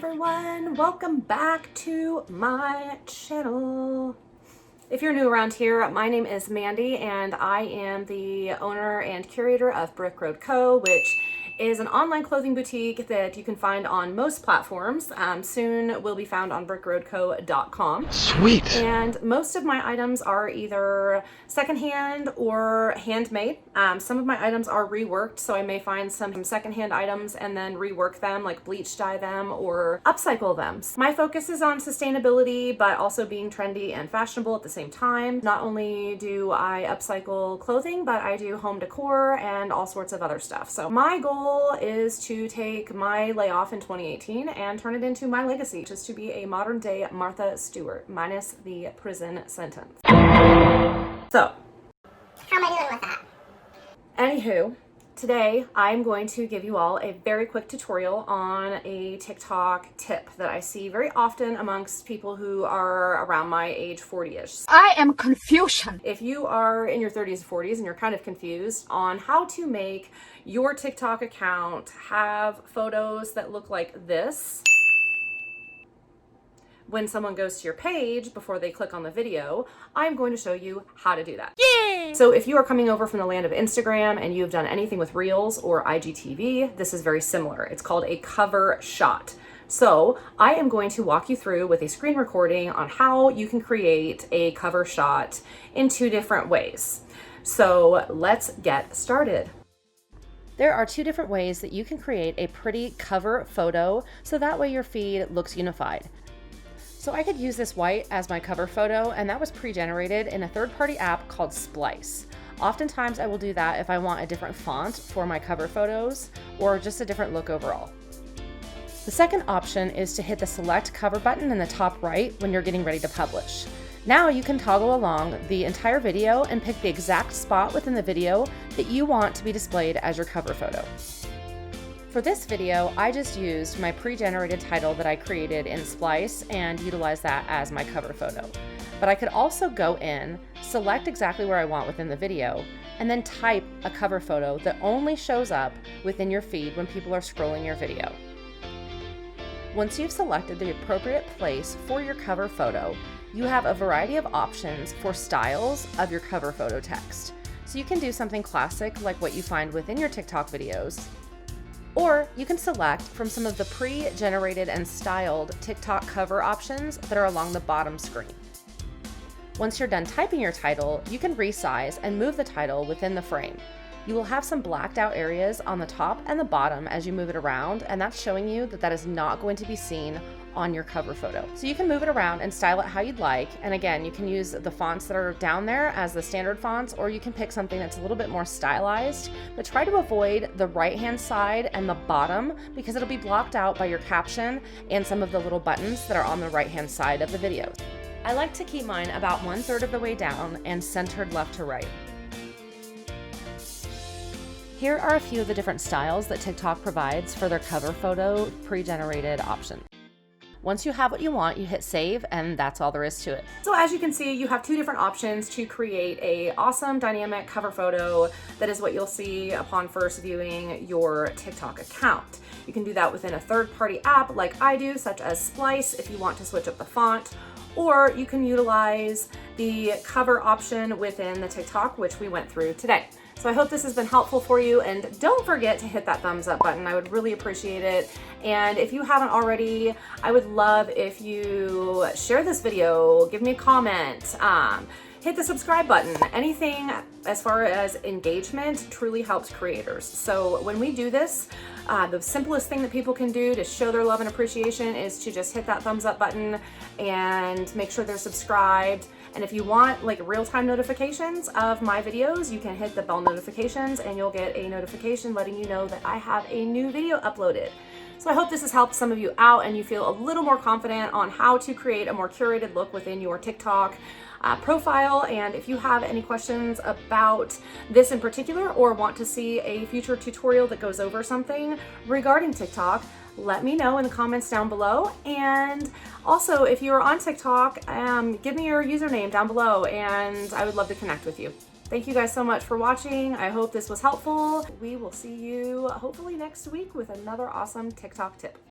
everyone, welcome back to my channel. If you're new around here, my name is Mandy and I am the owner and curator of Brick Road Co., which is an online clothing boutique that you can find on most platforms. Soon will be found on brickroadco.com. Sweet. And most of my items are either secondhand or handmade. Some of my items are reworked, so I may find some secondhand items and then rework them, like bleach dye them or upcycle them. My focus is on sustainability, but also being trendy and fashionable at the same time. Not only do I upcycle clothing, but I do home decor and all sorts of other stuff. So my goal is to take my layoff in 2018 and turn it into my legacy, which is to be a modern day Martha Stewart, minus the prison sentence. So, how am I doing with that? Anywho, today I'm going to give you all a very quick tutorial on a TikTok tip that I see very often amongst people who are around my age, 40-ish. I am confusion. If you are in your 30s or 40s and you're kind of confused on how to make your TikTok account have photos that look like this when someone goes to your page before they click on the video, I'm going to show you how to do that. Yeah. So if you are coming over from the land of Instagram and you've done anything with Reels or IGTV, this is very similar. It's called a cover shot. So I am going to walk you through with a screen recording on how you can create a cover shot in 2 different ways. So let's get started. There are 2 different ways that you can create a pretty cover photo so that way your feed looks unified. So I could use this white as my cover photo, and that was pre-generated in a third-party app called Splice. Oftentimes I will do that if I want a different font for my cover photos or just a different look overall. The second option is to hit the select cover button in the top right when you're getting ready to publish. Now you can toggle along the entire video and pick the exact spot within the video that you want to be displayed as your cover photo. For this video, I just used my pre-generated title that I created in Splice and utilized that as my cover photo. But I could also go in, select exactly where I want within the video, and then type a cover photo that only shows up within your feed when people are scrolling your video. Once you've selected the appropriate place for your cover photo, you have a variety of options for styles of your cover photo text. So you can do something classic like what you find within your TikTok videos, or you can select from some of the pre-generated and styled TikTok cover options that are along the bottom screen. Once you're done typing your title, you can resize and move the title within the frame. You will have some blacked out areas on the top and the bottom as you move it around, and that's showing you that that is not going to be seen on your cover photo. So you can move it around and style it how you'd like. And again, you can use the fonts that are down there as the standard fonts, or you can pick something that's a little bit more stylized, but try to avoid the right-hand side and the bottom because it'll be blocked out by your caption and some of the little buttons that are on the right-hand side of the video. I like to keep mine about 1/3 of the way down and centered left to right. Here are a few of the different styles that TikTok provides for their cover photo pre-generated option. Once you have what you want, you hit save, and that's all there is to it. So as you can see, you have 2 different options to create a awesome dynamic cover photo that is what you'll see upon first viewing your TikTok account. You can do that within a third-party app like I do, such as Splice if you want to switch up the font, or you can utilize the cover option within the TikTok, which we went through today. So I hope this has been helpful for you, and don't forget to hit that thumbs up button. I would really appreciate it. And if you haven't already, I would love if you share this video, give me a comment, hit the subscribe button. Anything as far as engagement truly helps creators. So when we do this, the simplest thing that people can do to show their love and appreciation is to just hit that thumbs up button and make sure they're subscribed. And if you want like real-time notifications of my videos, you can hit the bell notifications and you'll get a notification letting you know that I have a new video uploaded. So I hope this has helped some of you out and you feel a little more confident on how to create a more curated look within your TikTok profile. And if you have any questions about this in particular or want to see a future tutorial that goes over something regarding TikTok, let me know in the comments down below. And also, if you're on TikTok, give me your username down below and I would love to connect with you. Thank you guys so much for watching. I hope this was helpful. We will see you hopefully next week with another awesome TikTok tip.